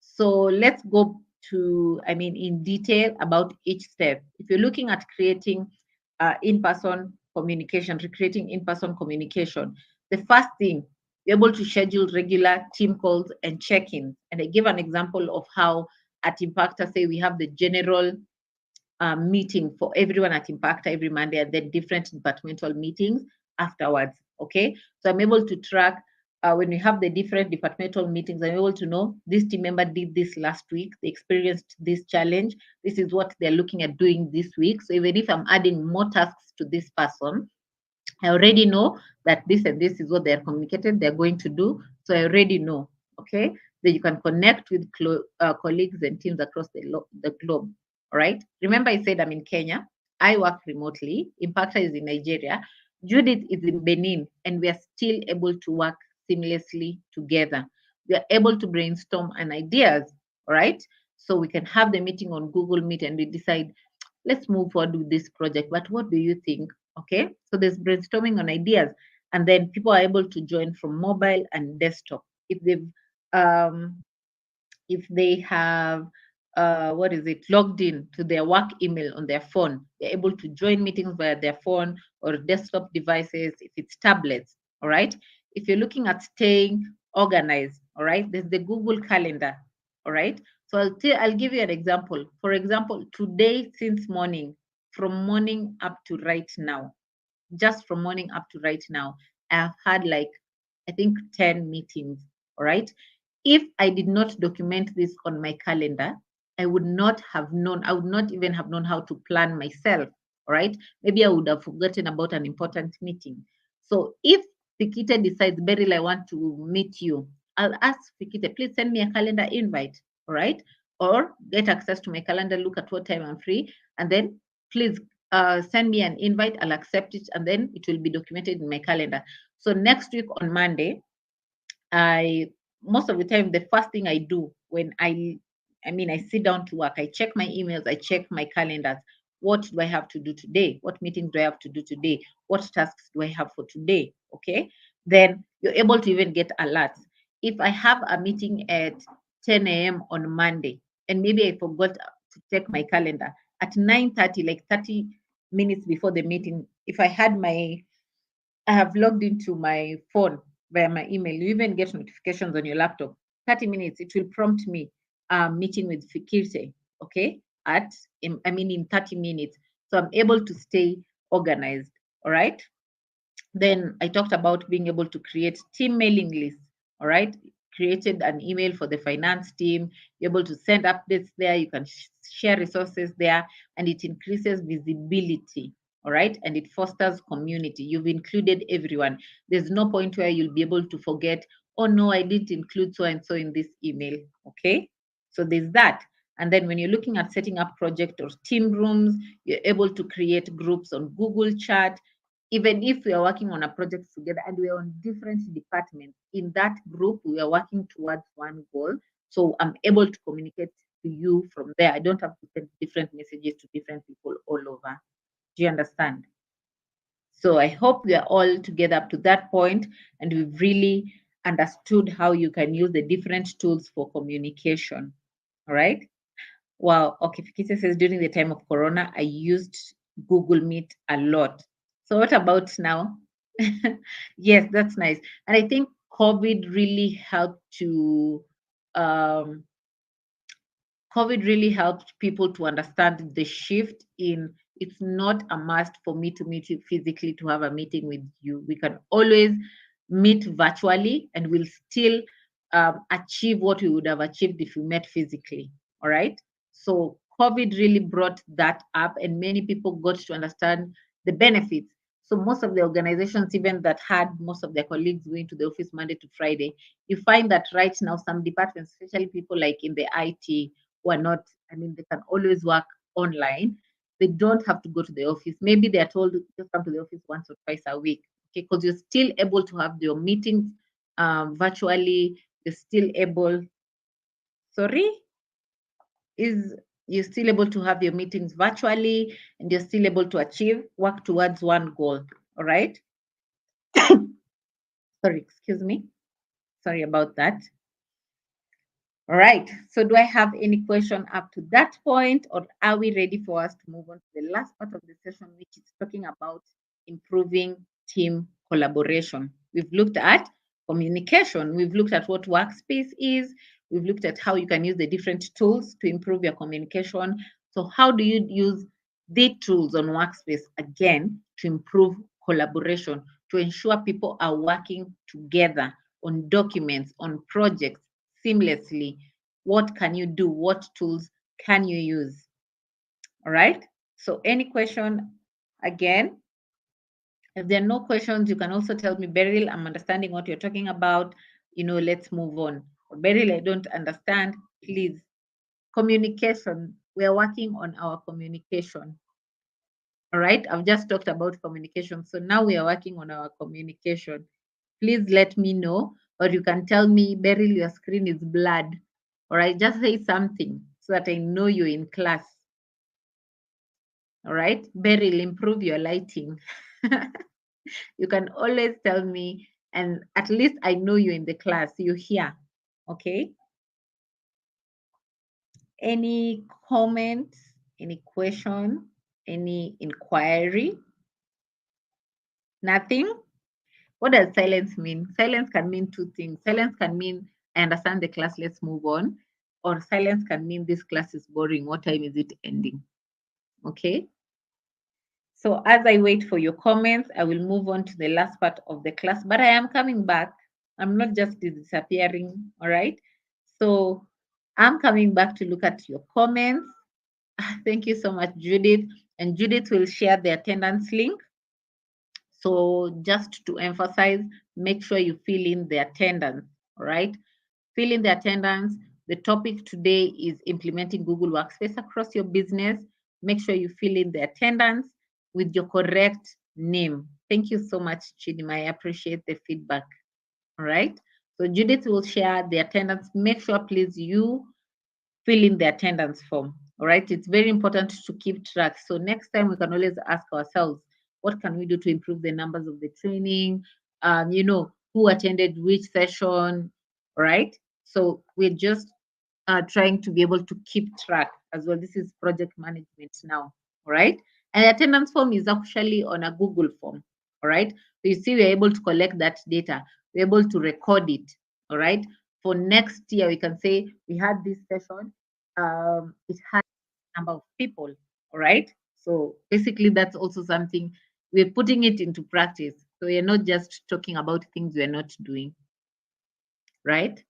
S1: So let's go to, in detail about each step. If you're looking at creating in-person communication, recreating in-person communication, the first thing, you're able to schedule regular team calls and check-ins. And I give an example of how at Impacta, say we have the general meeting for everyone at Impacta every Monday, and then different departmental meetings afterwards. Okay, so I'm able to track when we have the different departmental meetings, I'm able to know this team member did this last week, they experienced this challenge, this is what they're looking at doing this week. So even if I'm adding more tasks to this person, I already know that this and this is what they're communicated they're going to do. So I already know, okay? Then you can connect with colleagues and teams across the globe, all right? Remember I said I'm in Kenya. I work remotely. Impacta is in Nigeria. Judith is in Benin, and we are still able to work seamlessly together. We are able to brainstorm and ideas, all right? So we can have the meeting on Google Meet and we decide, let's move forward with this project. But what do you think? Okay, so there's brainstorming on ideas, and then people are able to join from mobile and desktop. Um, if they have what is it, logged in to their work email on their phone, they're able to join meetings via their phone or desktop devices if it's tablets. All right. If you're looking at staying organized, all right, there's the Google Calendar. All right. So I'll give you an example. For example, today since morning, from morning up to right now, just from morning up to right now, I've had like, I think 10 meetings. All right. If I did not document this on my calendar, I would not have known, I would not even have known how to plan myself. All right. Maybe I would have forgotten about an important meeting. So if Fikite decides, Beryl, I want to meet you, I'll ask Fikite, please send me a calendar invite. All right. Or get access to my calendar, look at what time I'm free, and then please send me an invite. I'll accept it, and then it will be documented in my calendar. So next week on Monday, I most of the time the first thing I do when I sit down to work, I check my emails, I check my calendars. What do I have to do today? What meetings do I have to do today? What tasks do I have for today? Okay. Then you're able to even get alerts. If I have a meeting at 10 a.m. on Monday, and maybe I forgot to check my calendar at 9:30, like 30 minutes before the meeting, if I have logged into my phone via my email. You even get notifications on your laptop. 30 minutes, it will prompt me meeting with Fikirte, okay, in 30 minutes. So I'm able to stay organized, all right? Then I talked about being able to create team mailing lists, all right? Created an email for the finance team. You're able to send updates there. You can share resources there, and it increases visibility, all right? And it fosters community. You've included everyone. There's no point where you'll be able to forget, oh no, I didn't include so and so in this email, okay? So there's that. And then when you're looking at setting up project or team rooms, you're able to create groups on Google Chat. Even if we are working on a project together and we are on different departments, in that group, we are working towards one goal. So I'm able to communicate to you from there. I don't have to send different messages to different people all over. Do you understand? So I hope we are all together up to that point and we've really understood how you can use the different tools for communication. All right. Wow. Okay. Fikisa says during the time of Corona, I used Google Meet a lot. So what about now? Yes, that's nice. And I think COVID really helped to um, COVID really helped people to understand the shift in it's not a must for me to meet you physically to have a meeting with you. We can always meet virtually and we'll still achieve what we would have achieved if we met physically. All right. So COVID really brought that up, and many people got to understand the benefits. So most of the organizations, even that had most of their colleagues going to the office Monday to Friday, you find that right now some departments, especially people like in the IT, who are not, they can always work online. They don't have to go to the office. Maybe they are told to just come to the office once or twice a week, okay? Because you're still able to have your meetings virtually. You're still able, sorry, is you're still able to have your meetings virtually and you're still able to work towards one goal, all right? Sorry, excuse me. Sorry about that. All right. So do I have any question up to that point, or are we ready for us to move on to the last part of the session, which is talking about improving team collaboration? We've looked at communication. We've looked at what workspace is. We've looked at how you can use the different tools to improve your communication. So how do you use the tools on workspace again to improve collaboration, to ensure people are working together on documents, on projects seamlessly. What can you do? What tools can you use? All right. So any question again? If there are no questions, you can also tell me, Beryl, I'm understanding what you're talking about. Let's move on. Or, Beryl, I don't understand. Please. Communication. We are working on our communication. All right. I've just talked about communication. So now we are working on our communication. Please let me know, or you can tell me, Beryl, your screen is blurred. All right. Just say something so that I know you're in class. All right. Beryl, improve your lighting. You can always tell me, and at least I know you're in the class, you're here. Okay. Any comment, any question, any inquiry? Nothing? What does silence mean? Silence can mean two things. Silence can mean, I understand the class, let's move on. Or silence can mean, this class is boring. What time is it ending? Okay. So as I wait for your comments, I will move on to the last part of the class, but I am coming back. I'm not just disappearing, all right? So I'm coming back to look at your comments. Thank you so much, Judith. And Judith will share the attendance link. So just to emphasize, make sure you fill in the attendance, all right? Fill in the attendance. The topic today is implementing Google Workspace across your business. Make sure you fill in the attendance with your correct name. Thank you so much, Chidima. I appreciate the feedback. All right. So Judith will share the attendance. Make sure, please, you fill in the attendance form. All right. It's very important to keep track. So next time we can always ask ourselves, what can we do to improve the numbers of the training? Who attended which session, right? So we're just trying to be able to keep track as well. This is project management now, all right? And the attendance form is actually on a Google form, all right? So you see, we're able to collect that data. We're able to record it, all right? For next year, we can say we had this session. It had a number of people, all right? So basically, that's also something we're putting it into practice. So we're not just talking about things we're not doing, right?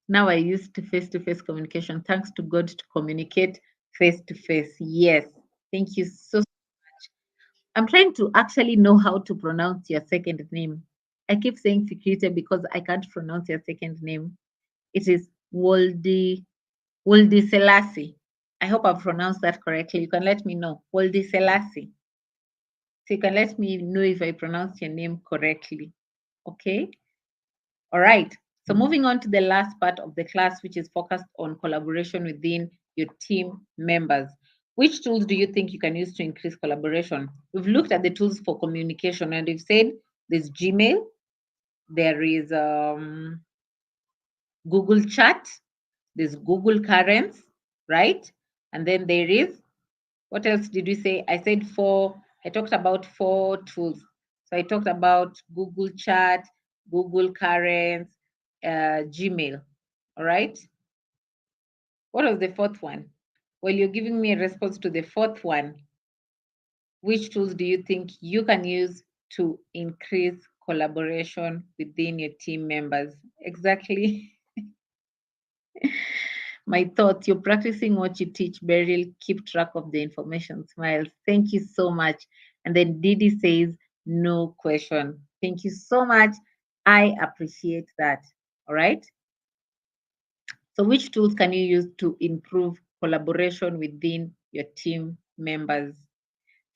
S1: Now I used face-to-face communication. Thanks to God to communicate face-to-face. Yes. Thank you so much. I'm trying to actually know how to pronounce your second name. I keep saying Fikite because I can't pronounce your second name. It is Woldi Selassie. I hope I've pronounced that correctly. You can let me know. Woldi Selassie. So you can let me know if I pronounced your name correctly. Okay. All right. So moving on to the last part of the class, which is focused on collaboration within your team members. Which tools do you think you can use to increase collaboration? We've looked at the tools for communication, and we've said there's Gmail, there is Google Chat, there's Google Currents, right? And then there is, what else did we say? I talked about 4 tools. So I talked about Google Chat, Google Currents, Gmail. All right. What was the 4th one? Well, you're giving me a response to the 4th one. Which tools do you think you can use to increase collaboration within your team members? Exactly. My thoughts, you're practicing what you teach, Beryl. Keep track of the information. Smiles. Thank you so much. And then Didi says, no question. Thank you so much. I appreciate that. All right. So which tools can you use to improve collaboration within your team members?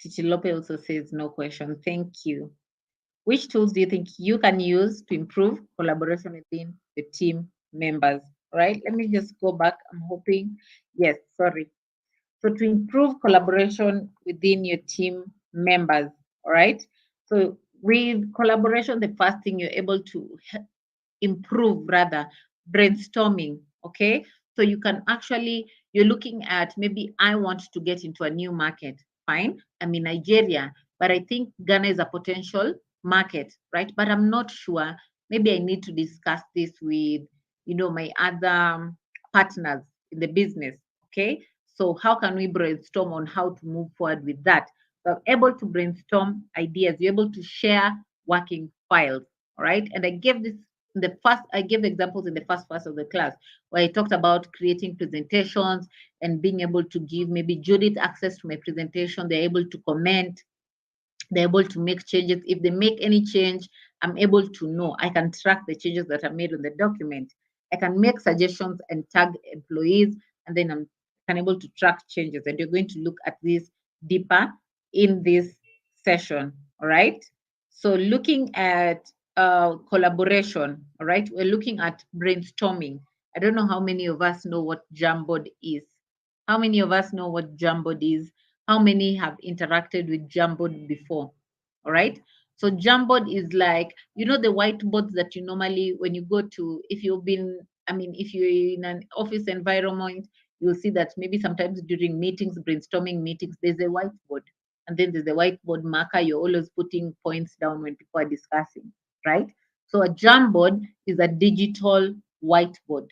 S1: Tichilope also says, no question. Thank you. Which tools do you think you can use to improve collaboration within the team members? All right, let me just go back. I'm hoping, yes, sorry. So to improve collaboration within your team members, all right? So with collaboration, the first thing you're able to improve rather brainstorming, okay? So you can actually, you're looking at, maybe I want to get into a new market. Fine, I'm in Nigeria, but I think Ghana is a potential market, right? But I'm not sure. Maybe I need to discuss this with, my other partners in the business, okay? So how can we brainstorm on how to move forward with that? So I'm able to brainstorm ideas. You're able to share working files, all right? And I gave this the first, I gave examples in the first part of the class where I talked about creating presentations and being able to give maybe Judith access to my presentation. They're able to comment, they're able to make changes. If they make any change, I'm able to know. I can track the changes that are made on the document. I can make suggestions and tag employees, and then I'm can able to track changes. And you're going to look at this deeper in this session. All right. So looking at collaboration, all right, we're looking at brainstorming. I don't know how many of us know what Jamboard is. How many of us know what Jamboard is? How many have interacted with Jamboard before? All right. So Jamboard is like, you know, the whiteboards that you normally, when you go to, if you've been, I mean, if you're in an office environment, you'll see that maybe sometimes during meetings, brainstorming meetings, there's a whiteboard. And then there's a whiteboard marker. You're always putting points down when people are discussing, right? So a Jamboard is a digital whiteboard.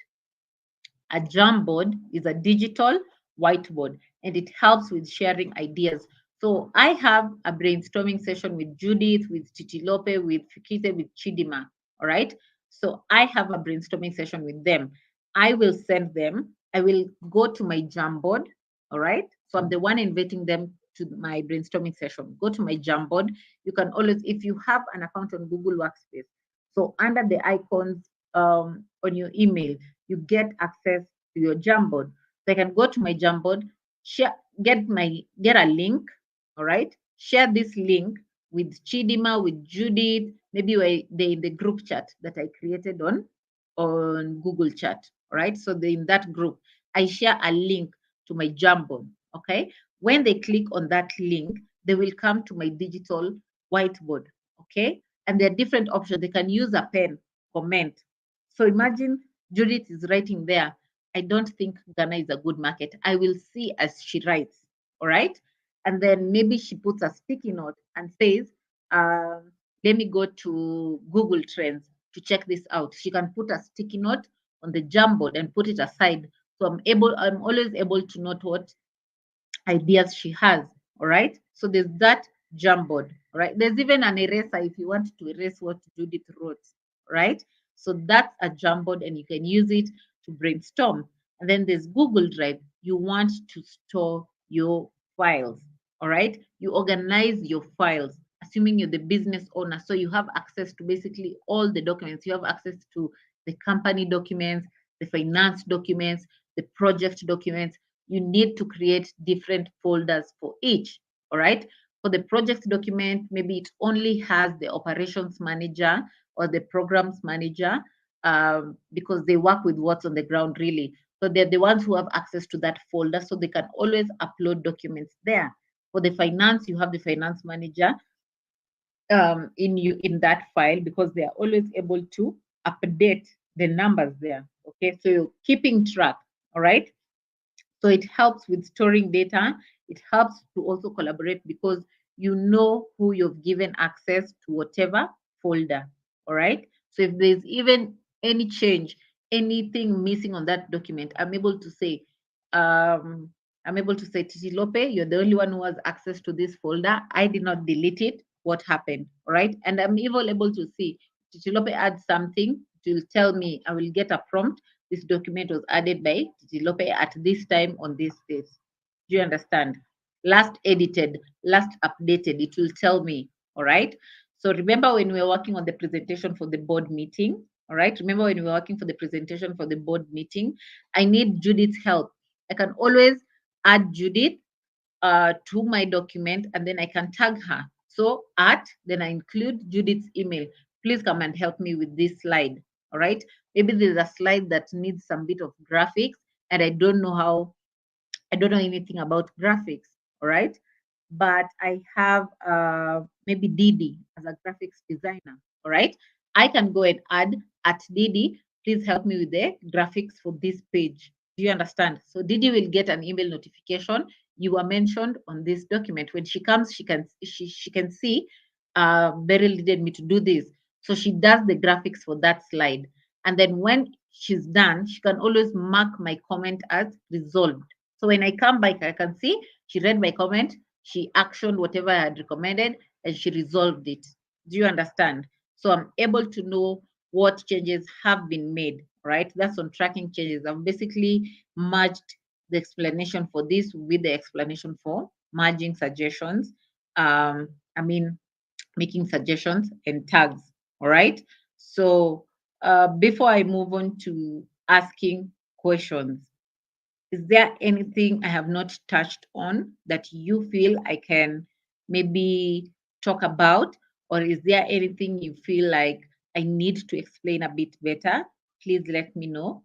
S1: A Jamboard is a digital whiteboard, and it helps with sharing ideas. So I have a brainstorming session with Judith, with Titilope, with Fikite, with Chidima. All right. So I have a brainstorming session with them. I will send them. I will go to my Jamboard. All right. So I'm the one inviting them to my brainstorming session. Go to my Jamboard. You can always, if you have an account on Google Workspace, so under the icons on your email, you get access to your Jamboard. So I can go to my Jamboard, share, get a link, all right? Share this link with Chidima, with Judith, maybe they in the group chat that I created on Google Chat, all right? So they in that group, I share a link to my Jamboard, okay? When they click on that link, they will come to my digital whiteboard, okay? And there are different options. They can use a pen, comment. So imagine Judith is writing there, I don't think Ghana is a good market. I will see as she writes, all right? And then maybe she puts a sticky note and says, let me go to Google Trends to check this out. She can put a sticky note on the Jamboard and put it aside. So I'm always able to note what ideas she has. All right. So there's that Jamboard. All right. There's even an eraser if you want to erase what Judith wrote. Right. So that's a Jamboard and you can use it to brainstorm. And then there's Google Drive. You want to store your files. All right. You organize your files, assuming you're the business owner. So you have access to basically all the documents. You have access to the company documents, the finance documents, the project documents. You need to create different folders for each. All right. For the project document, maybe it only has the operations manager or the programs manager because they work with what's on the ground really. So they're the ones who have access to that folder, so they can always upload documents there. For the finance, you have the finance manager in that file because they are always able to update the numbers there. Okay, so you're keeping track. All right. So it helps with storing data. It helps to also collaborate because you know who you've given access to whatever folder. All right. So if there's even any change, anything missing on that document, um, I'm able to say, Titi Lope, you're the only one who has access to this folder. I did not delete it. What happened? All right. And I'm even able to see Titi Lope adds something. It will tell me, I will get a prompt. This document was added by Titi Lope at this time on this date. Do you understand? Last edited, last updated, it will tell me. All right. So remember when we were working on the presentation for the board meeting, all right? Remember when we were working for the presentation for the board meeting, I need Judith's help. I can always add Judith to my document and then I can tag her. So then I include Judith's email. Please come and help me with this slide. All right. Maybe there's a slide that needs some bit of graphics and I don't know anything about graphics. All right. But I have maybe Didi as a graphics designer. All right. I can go and add at Didi, please help me with the graphics for this page. Do you understand? So Didi will get an email notification. You were mentioned on this document. When she comes, she can see Beryl needed me to do this. So she does the graphics for that slide. And then when she's done, she can always mark my comment as resolved. So when I come back, I can see she read my comment, she actioned whatever I had recommended, and she resolved it. Do you understand? So I'm able to know what changes have been made, right? That's on tracking changes. I've basically merged the explanation for this with the explanation for merging suggestions. Um, I mean, making suggestions and tags. All right. So before I move on to asking questions, is there anything I have not touched on that you feel I can maybe talk about? Or is there anything you feel like I need to explain a bit better? Please let me know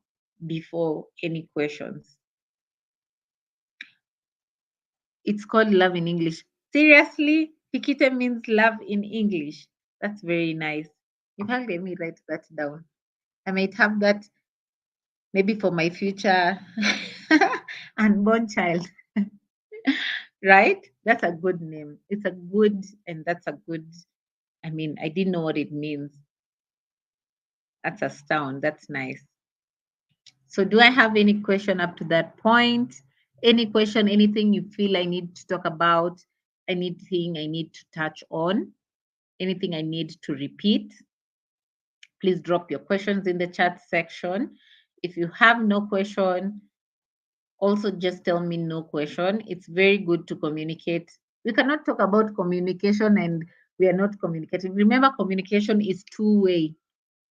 S1: before any questions. It's called love in English. Seriously, Pikite means love in English. That's very nice. In fact, let me write that down. I might have that maybe for my future unborn child. Right? That's a good name. It's a good, and that's a good, I mean, I didn't know what it means. That's a sound. That's nice. So, do I have any question up to that point? Any question, anything you feel I need to talk about? Anything I need to touch on? Anything I need to repeat? Please drop your questions in the chat section. If you have no question, also just tell me no question. It's very good to communicate. We cannot talk about communication and we are not communicating. Remember, communication is two-way.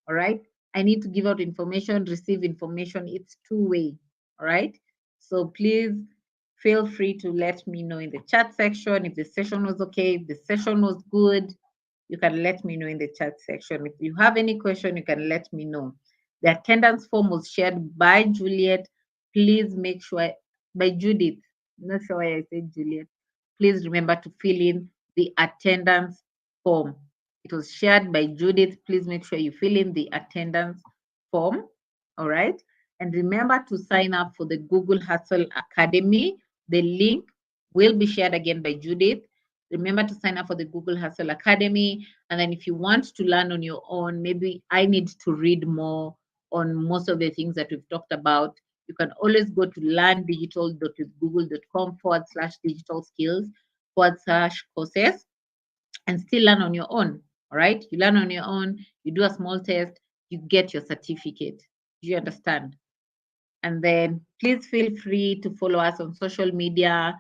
S1: All right. I need to give out information, receive information. It's two-way. All right. So please feel free to let me know in the chat section if the session was okay, if the session was good. You can let me know in the chat section. If you have any question, you can let me know. The attendance form was shared by Juliet. Please make sure, by Judith. I'm not sure why I said Juliet. Please remember to fill in the attendance form. It was shared by Judith. Please make sure you fill in the attendance form. All right. And remember to sign up for the Google Hustle Academy. The link will be shared again by Judith. Remember to sign up for the Google Hustle Academy. And then if you want to learn on your own, maybe I need to read more on most of the things that we've talked about. You can always go to learndigital.google.com/digital skills/courses and still learn on your own. All right. You learn on your own, you do a small test, you get your certificate. Do you understand? And then please feel free to follow us on social media,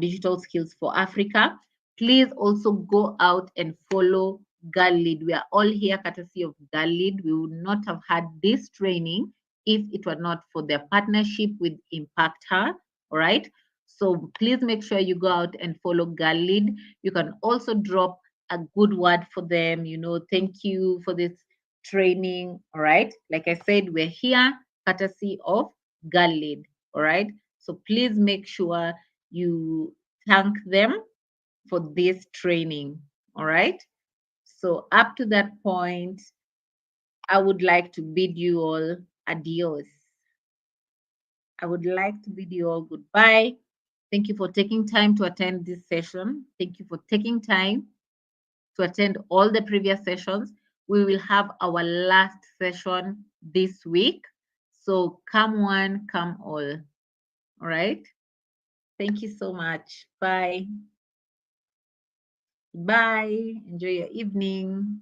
S1: Digital Skills for Africa. Please also go out and follow Girl Lead. We are all here courtesy of Girl Lead. We would not have had this training if it were not for their partnership with Impact Her. All right. So please make sure you go out and follow Girl Lead. You can also drop a good word for them. Thank you for this training. All right. Like I said, we're here courtesy of Girl Lead. All right. So please make sure you thank them for this training. All right. So up to that point, I would like to bid you all adios. I would like to bid you all goodbye. Thank you for taking time to attend this session. Thank you for taking time to attend all the previous sessions. We will have our last session this week. So come one, come all. All right. Thank you so much. Bye. Bye. Enjoy your evening.